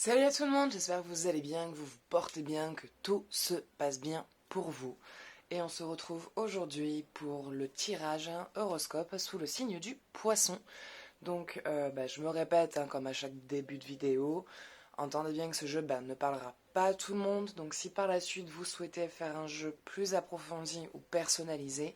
Salut à tout le monde, j'espère que vous allez bien, que vous vous portez bien, que tout se passe bien pour vous. Et on se retrouve aujourd'hui pour le tirage horoscope sous le signe du poisson. Donc je me répète, comme à chaque début de vidéo, entendez bien que ce jeu ne parlera pas à tout le monde. Donc si par la suite vous souhaitez faire un jeu plus approfondi ou personnalisé,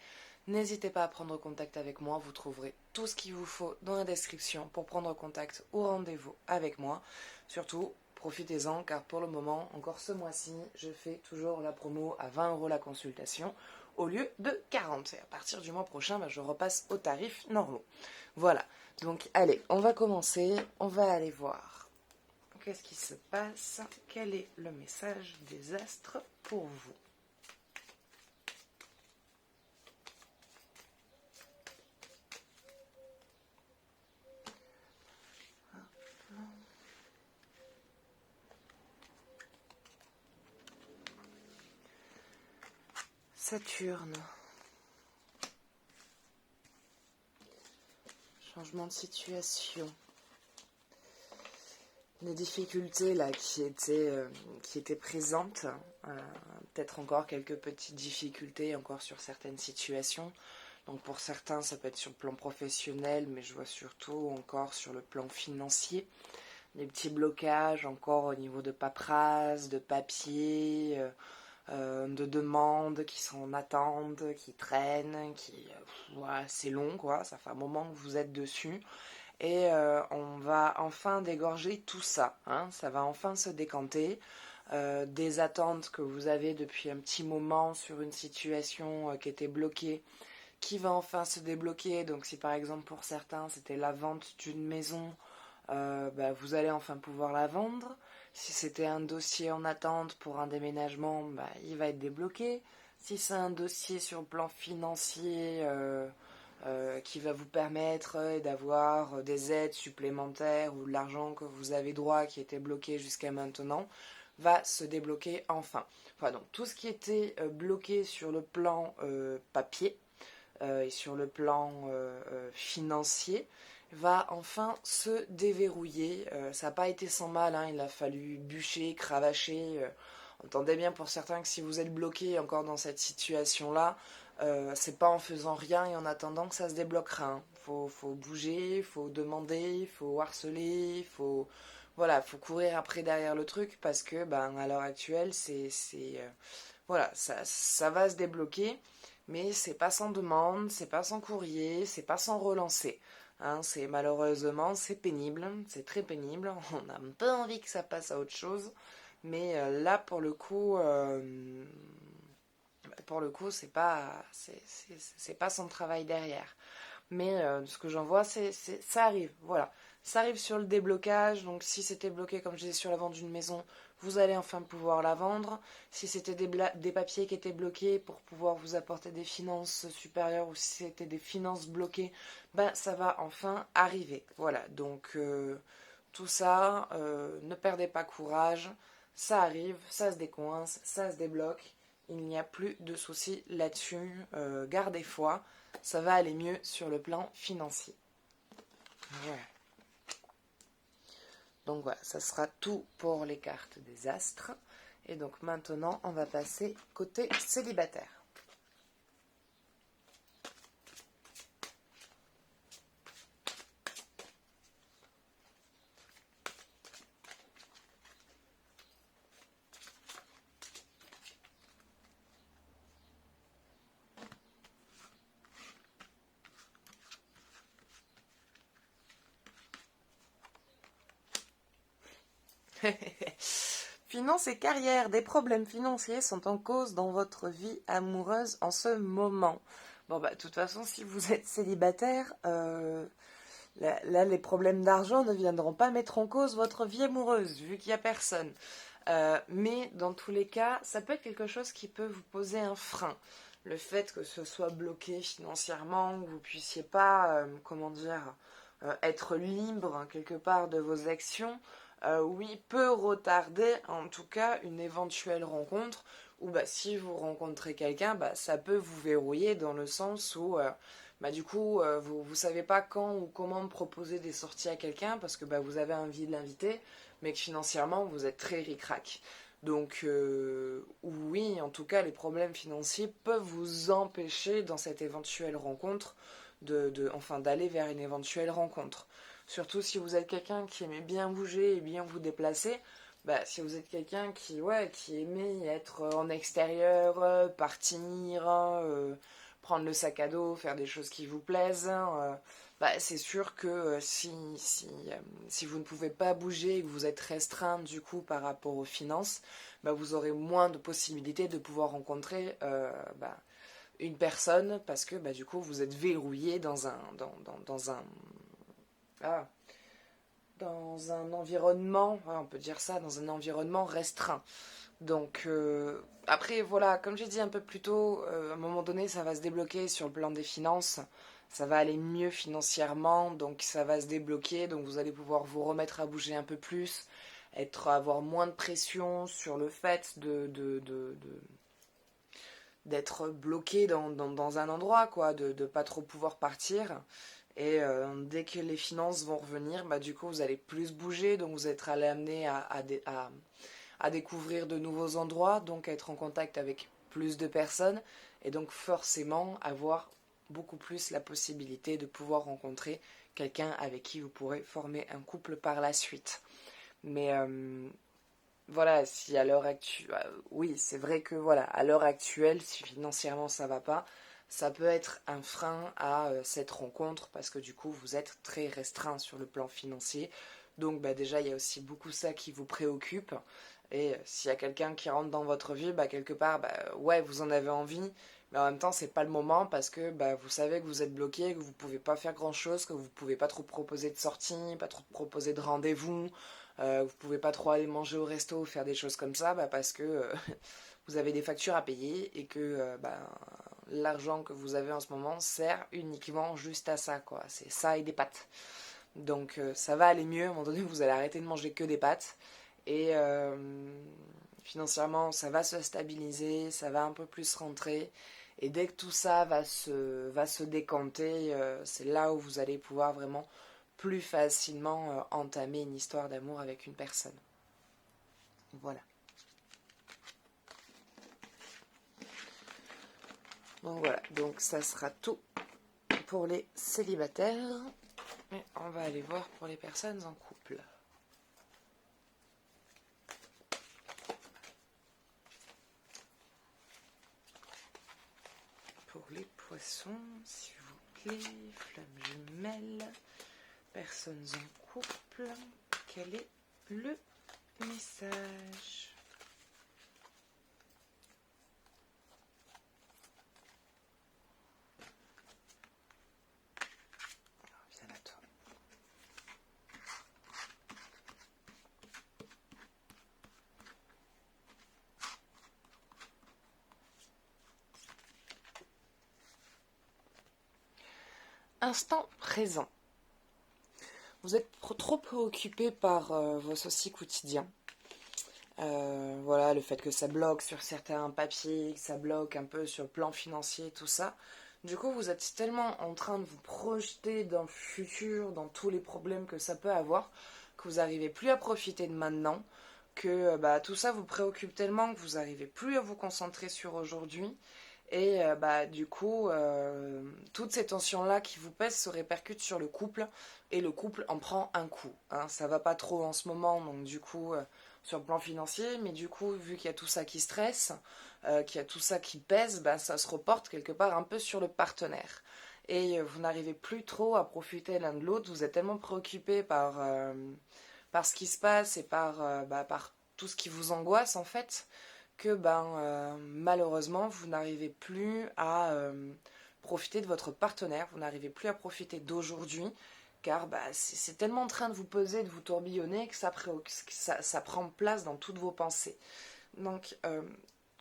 n'hésitez pas à prendre contact avec moi, vous trouverez tout ce qu'il vous faut dans la description pour prendre contact ou rendez-vous avec moi. Surtout, profitez-en car pour le moment, encore ce mois-ci, je fais toujours la promo à 20 € la consultation au lieu de 40. Et à partir du mois prochain, je repasse aux tarifs normaux. Voilà, donc allez, on va commencer, on va aller voir. Qu'est-ce qui se passe? Quel est le message des astres pour vous? Saturne. Changement de situation. Des difficultés là qui étaient présentes. Peut-être encore quelques petites difficultés encore sur certaines situations. Donc pour certains, ça peut être sur le plan professionnel, mais je vois surtout encore sur le plan financier. Des petits blocages encore au niveau de paperasse, de papier, de demandes qui sont en attente, qui traînent, c'est long quoi, ça fait un moment que vous êtes dessus. Et on va enfin dégorger tout ça, hein. Ça va enfin se décanter. Des attentes que vous avez depuis un petit moment sur une situation qui était bloquée, qui va enfin se débloquer. Donc si par exemple pour certains c'était la vente d'une maison, vous allez enfin pouvoir la vendre. Si c'était un dossier en attente pour un déménagement, il va être débloqué. Si c'est un dossier sur le plan financier qui va vous permettre d'avoir des aides supplémentaires ou de l'argent que vous avez droit qui était bloqué jusqu'à maintenant, va se débloquer enfin. Enfin, donc tout ce qui était bloqué sur le plan papier et sur le plan financier va enfin se déverrouiller. Ça n'a pas été sans mal, hein, il a fallu bûcher, cravacher. Entendez bien pour certains que si vous êtes bloqué encore dans cette situation-là, c'est pas en faisant rien et en attendant que ça se débloquera. Hein. Faut bouger, faut demander, faut harceler, faut courir après derrière le truc parce que à l'heure actuelle, ça va se débloquer. Mais c'est pas sans demande, c'est pas sans courrier, c'est pas sans relancer. Hein, malheureusement, c'est pénible, c'est très pénible. On a un peu envie que ça passe à autre chose, mais là pour le coup, c'est pas son travail derrière. Mais ce que j'en vois, ça arrive, voilà. Ça arrive sur le déblocage, donc si c'était bloqué, comme je disais, sur la vente d'une maison, vous allez enfin pouvoir la vendre. Si c'était des papiers qui étaient bloqués pour pouvoir vous apporter des finances supérieures ou si c'était des finances bloquées, ça va enfin arriver. Voilà, donc tout ça, ne perdez pas courage, ça arrive, ça se décoince, ça se débloque. Il n'y a plus de soucis là-dessus, gardez foi, ça va aller mieux sur le plan financier. Voilà. Donc voilà, ça sera tout pour les cartes des astres. Et donc maintenant, on va passer côté célibataire. Finances et carrière, des problèmes financiers sont en cause dans votre vie amoureuse en ce moment. Bon de toute façon, si vous êtes célibataire, là, les problèmes d'argent ne viendront pas mettre en cause votre vie amoureuse, vu qu'il n'y a personne. Mais dans tous les cas, ça peut être quelque chose qui peut vous poser un frein. Le fait que ce soit bloqué financièrement, que vous puissiez pas, être libre hein, quelque part de vos actions, oui, peut retarder en tout cas une éventuelle rencontre ou si vous rencontrez quelqu'un, ça peut vous verrouiller dans le sens où du coup vous savez pas quand ou comment proposer des sorties à quelqu'un parce que vous avez envie de l'inviter, mais que financièrement vous êtes très ric-rac. Donc oui, en tout cas, les problèmes financiers peuvent vous empêcher dans cette éventuelle rencontre d'aller vers une éventuelle rencontre. Surtout si vous êtes quelqu'un qui aimait bien bouger et bien vous déplacer, bah, si vous êtes quelqu'un qui aimait être en extérieur, partir, prendre le sac à dos, faire des choses qui vous plaisent, bah, c'est sûr que si vous ne pouvez pas bouger et que vous êtes restreint du coup par rapport aux finances, bah, vous aurez moins de possibilités de pouvoir rencontrer une personne parce que bah, du coup vous êtes verrouillé ah, dans un environnement, on peut dire ça, dans un environnement restreint. Donc après voilà, comme j'ai dit un peu plus tôt, à un moment donné ça va se débloquer sur le plan des finances, ça va aller mieux financièrement, donc ça va se débloquer, donc vous allez pouvoir vous remettre à bouger un peu plus, avoir moins de pression sur le fait d'être bloqué dans un endroit, quoi, de pas trop pouvoir partir. Et dès que les finances vont revenir, bah, du coup, vous allez plus bouger, donc vous êtes amené à découvrir de nouveaux endroits, donc à être en contact avec plus de personnes, et donc forcément avoir beaucoup plus la possibilité de pouvoir rencontrer quelqu'un avec qui vous pourrez former un couple par la suite. Mais voilà, si à l'heure actuelle, oui, c'est vrai que voilà, à l'heure actuelle, si financièrement ça va pas, ça peut être un frein à cette rencontre parce que du coup vous êtes très restreint sur le plan financier. Donc bah, déjà il y a aussi beaucoup ça qui vous préoccupe. Et s'il y a quelqu'un qui rentre dans votre vie, bah, quelque part, bah, ouais, vous en avez envie, mais en même temps c'est pas le moment parce que bah, vous savez que vous êtes bloqué, que vous pouvez pas faire grand chose, que vous pouvez pas trop proposer de sortie, pas trop proposer de rendez-vous. Vous pouvez pas trop aller manger au resto ou faire des choses comme ça bah, parce que vous avez des factures à payer et que l'argent que vous avez en ce moment sert uniquement juste à ça, quoi. C'est ça et des pâtes. Donc ça va aller mieux, à un moment donné vous allez arrêter de manger que des pâtes et financièrement ça va se stabiliser, ça va un peu plus rentrer et dès que tout ça va se décanter, c'est là où vous allez pouvoir vraiment plus facilement entamer une histoire d'amour avec une personne. Voilà. Donc voilà, donc ça sera tout pour les célibataires. Et on va aller voir pour les personnes en couple. Pour les poissons, s'il vous plaît, flammes jumelles, personnes en couple, quel est le message? Viens à toi. Instant présent. Vous êtes trop préoccupé par vos soucis quotidiens. Voilà, le fait que ça bloque sur certains papiers, que ça bloque un peu sur le plan financier, tout ça. Du coup, vous êtes tellement en train de vous projeter dans le futur, dans tous les problèmes que ça peut avoir, que vous n'arrivez plus à profiter de maintenant, que bah, tout ça vous préoccupe tellement que vous n'arrivez plus à vous concentrer sur aujourd'hui. Et bah, du coup, toutes ces tensions-là qui vous pèsent se répercutent sur le couple, et le couple en prend un coup. Hein. Ça va pas trop en ce moment, donc du coup, sur le plan financier, mais du coup, vu qu'il y a tout ça qui stresse, qu'il y a tout ça qui pèse, bah, ça se reporte quelque part un peu sur le partenaire. Et vous n'arrivez plus trop à profiter l'un de l'autre, vous êtes tellement préoccupé par ce qui se passe et par tout ce qui vous angoisse en fait, que malheureusement vous n'arrivez plus à profiter de votre partenaire, vous n'arrivez plus à profiter d'aujourd'hui, car c'est tellement en train de vous peser, de vous tourbillonner, que ça prend place dans toutes vos pensées. Donc,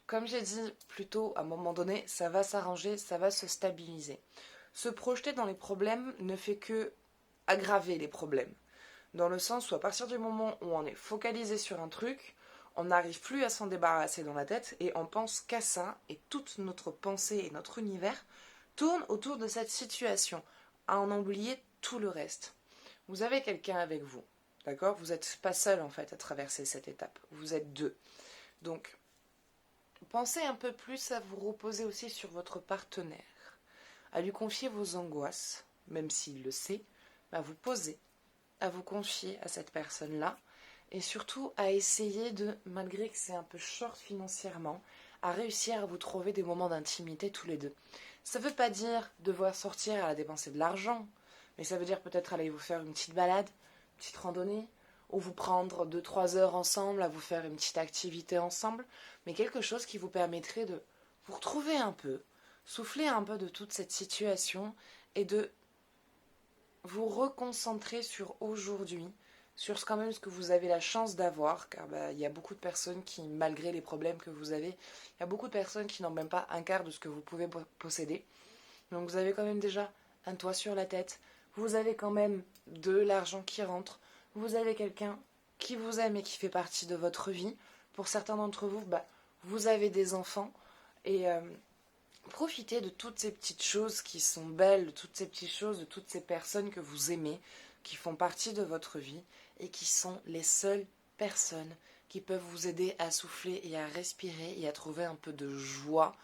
comme j'ai dit plus tôt, à un moment donné, ça va s'arranger, ça va se stabiliser. Se projeter dans les problèmes ne fait que aggraver les problèmes. Dans le sens où à partir du moment où on est focalisé sur un truc, on n'arrive plus à s'en débarrasser dans la tête et on pense qu'à ça, et toute notre pensée et notre univers tourne autour de cette situation, à en oublier tout le reste. Vous avez quelqu'un avec vous, D'accord? Vous n'êtes pas seul en fait à traverser cette étape. Vous êtes deux. Donc, pensez un peu plus à vous reposer aussi sur votre partenaire, à lui confier vos angoisses, même s'il le sait, à vous poser, à vous confier à cette personne-là, et surtout à essayer de, malgré que c'est un peu short financièrement, à réussir à vous trouver des moments d'intimité tous les deux. Ça ne veut pas dire devoir sortir à dépenser de l'argent, mais ça veut dire peut-être aller vous faire une petite balade, une petite randonnée, ou vous prendre 2-3 heures ensemble à vous faire une petite activité ensemble, mais quelque chose qui vous permettrait de vous retrouver un peu, souffler un peu de toute cette situation et de vous reconcentrer sur aujourd'hui, sur quand même ce que vous avez la chance d'avoir, car il y a beaucoup de personnes qui, malgré les problèmes que vous avez, il y a beaucoup de personnes qui n'ont même pas un quart de ce que vous pouvez posséder. Donc vous avez quand même déjà un toit sur la tête, vous avez quand même de l'argent qui rentre, vous avez quelqu'un qui vous aime et qui fait partie de votre vie. Pour certains d'entre vous, vous avez des enfants et profitez de toutes ces petites choses qui sont belles, de toutes ces petites choses, de toutes ces personnes que vous aimez, qui font partie de votre vie et qui sont les seules personnes qui peuvent vous aider à souffler et à respirer et à trouver un peu de joie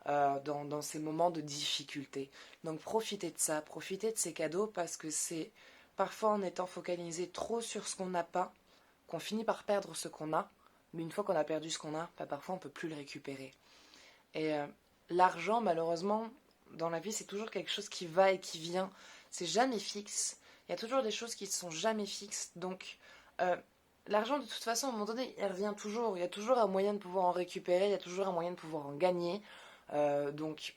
dans ces moments de difficulté. Donc profitez de ça, profitez de ces cadeaux parce que c'est parfois en étant focalisé trop sur ce qu'on n'a pas qu'on finit par perdre ce qu'on a, mais une fois qu'on a perdu ce qu'on a, parfois on ne peut plus le récupérer. Et l'argent, malheureusement, dans la vie, c'est toujours quelque chose qui va et qui vient. C'est jamais fixe. Il y a toujours des choses qui ne sont jamais fixes. Donc, l'argent, de toute façon, à un moment donné, il revient toujours. Il y a toujours un moyen de pouvoir en récupérer. Il y a toujours un moyen de pouvoir en gagner. Donc,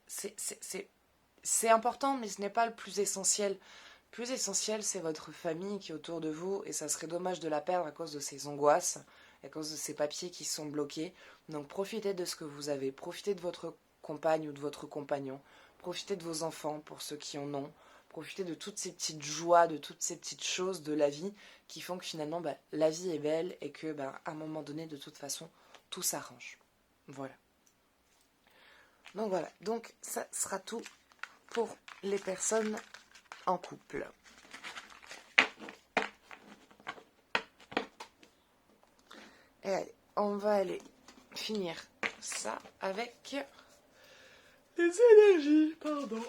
c'est important, mais ce n'est pas le plus essentiel. Le plus essentiel, c'est votre famille qui est autour de vous. Et ça serait dommage de la perdre à cause de ces angoisses, à cause de ces papiers qui sont bloqués. Donc profitez de ce que vous avez, profitez de votre compagne ou de votre compagnon, profitez de vos enfants pour ceux qui en ont, profitez de toutes ces petites joies, de toutes ces petites choses de la vie qui font que finalement la vie est belle et que à un moment donné, de toute façon, tout s'arrange. Voilà. Donc voilà, donc ça sera tout pour les personnes en couple. Et allez, on va aller finir ça avec les énergies, pardon.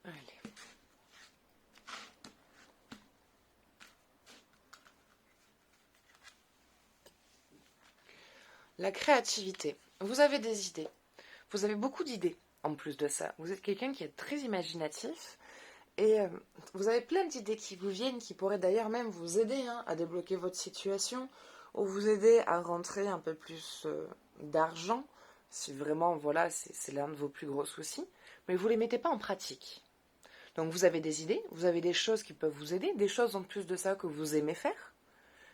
Allez. La créativité. Vous avez des idées. Vous avez beaucoup d'idées en plus de ça. Vous êtes quelqu'un qui est très imaginatif et vous avez plein d'idées qui vous viennent, qui pourraient d'ailleurs même vous aider à débloquer votre situation ou vous aider à rentrer un peu plus d'argent si vraiment voilà c'est l'un de vos plus gros soucis. Mais vous ne les mettez pas en pratique. Donc vous avez des idées, vous avez des choses qui peuvent vous aider, des choses en plus de ça que vous aimez faire.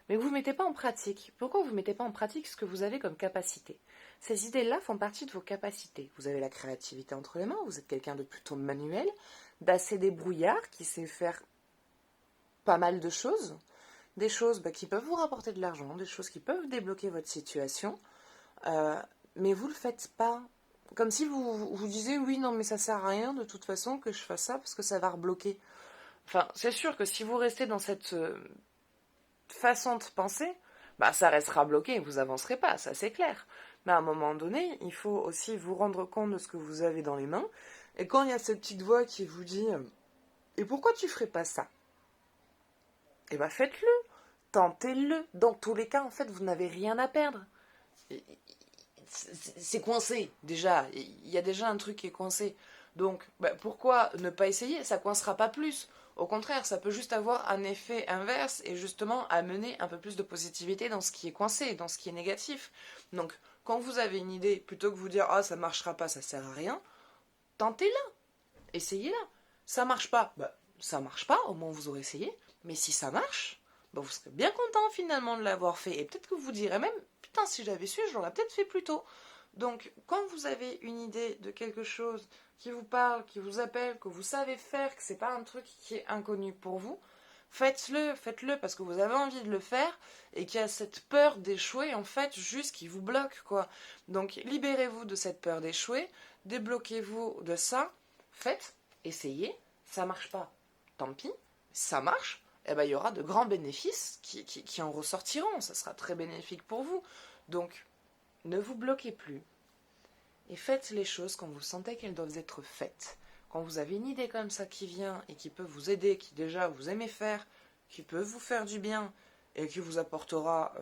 Mais vous ne mettez pas en pratique. Pourquoi vous ne mettez pas en pratique ce que vous avez comme capacité? Ces idées-là font partie de vos capacités. Vous avez la créativité entre les mains, vous êtes quelqu'un de plutôt manuel, d'assez débrouillard, qui sait faire pas mal de choses. Des choses qui peuvent vous rapporter de l'argent, des choses qui peuvent débloquer votre situation. Mais vous ne le faites pas. Comme si vous disiez, oui, non, mais ça sert à rien de toute façon que je fasse ça parce que ça va rebloquer. Enfin, c'est sûr que si vous restez dans cette façon de penser, ça restera bloqué, vous avancerez pas, ça c'est clair. Mais à un moment donné, il faut aussi vous rendre compte de ce que vous avez dans les mains. Et quand il y a cette petite voix qui vous dit « Et pourquoi tu ferais pas ça ?» Eh faites-le, tentez-le. Dans tous les cas, en fait, vous n'avez rien à perdre. C'est coincé, déjà. Il y a déjà un truc qui est coincé. Donc, pourquoi ne pas essayer? Ça coincera pas plus. Au contraire, ça peut juste avoir un effet inverse et justement amener un peu plus de positivité dans ce qui est coincé, dans ce qui est négatif. Donc, quand vous avez une idée, plutôt que vous dire « Ah, ça marchera pas, ça sert à rien », tentez-la, essayez-la. Ça marche pas, ça marche pas, au moins vous aurez essayé. Mais si ça marche, vous serez bien content finalement de l'avoir fait. Et peut-être que vous direz même « Putain, si j'avais su, je l'aurais peut-être fait plus tôt ». Donc, quand vous avez une idée de quelque chose qui vous parle, qui vous appelle, que vous savez faire, que c'est pas un truc qui est inconnu pour vous, faites-le parce que vous avez envie de le faire et qu'il y a cette peur d'échouer, en fait, juste qui vous bloque, quoi. Donc, libérez-vous de cette peur d'échouer, débloquez-vous de ça, faites, essayez, ça marche pas, tant pis, ça marche, eh ben, il y aura de grands bénéfices qui en ressortiront, ça sera très bénéfique pour vous. Donc, ne vous bloquez plus et faites les choses quand vous sentez qu'elles doivent être faites. Quand vous avez une idée comme ça qui vient et qui peut vous aider, qui déjà vous aimez faire, qui peut vous faire du bien et qui vous apportera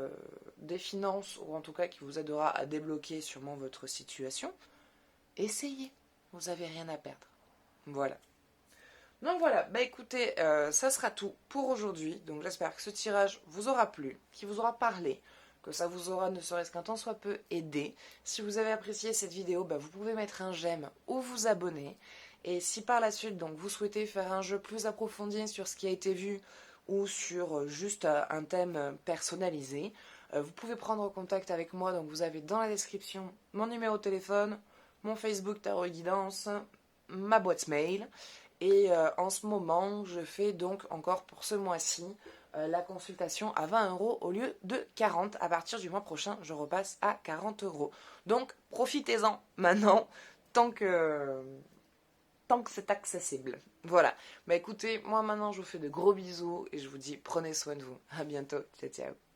des finances ou en tout cas qui vous aidera à débloquer sûrement votre situation, essayez. Vous n'avez rien à perdre. Voilà. Donc voilà, bah écoutez, ça sera tout pour aujourd'hui. Donc j'espère que ce tirage vous aura plu, qu'il vous aura parlé, que ça vous aura ne serait-ce qu'un tant soit peu aidé. Si vous avez apprécié cette vidéo, bah vous pouvez mettre un j'aime ou vous abonner. Et si par la suite donc vous souhaitez faire un jeu plus approfondi sur ce qui a été vu ou sur juste un thème personnalisé, vous pouvez prendre contact avec moi. Donc vous avez dans la description mon numéro de téléphone, mon Facebook Tarot et Guidance, ma boîte mail. Et en ce moment, je fais donc encore pour ce mois-ci la consultation à 20 € au lieu de 40. À partir du mois prochain, je repasse à 40 €. Donc profitez-en maintenant, tant que, tant que c'est accessible. Voilà. Bah écoutez, moi maintenant je vous fais de gros bisous et je vous dis prenez soin de vous. À bientôt. Ciao ciao.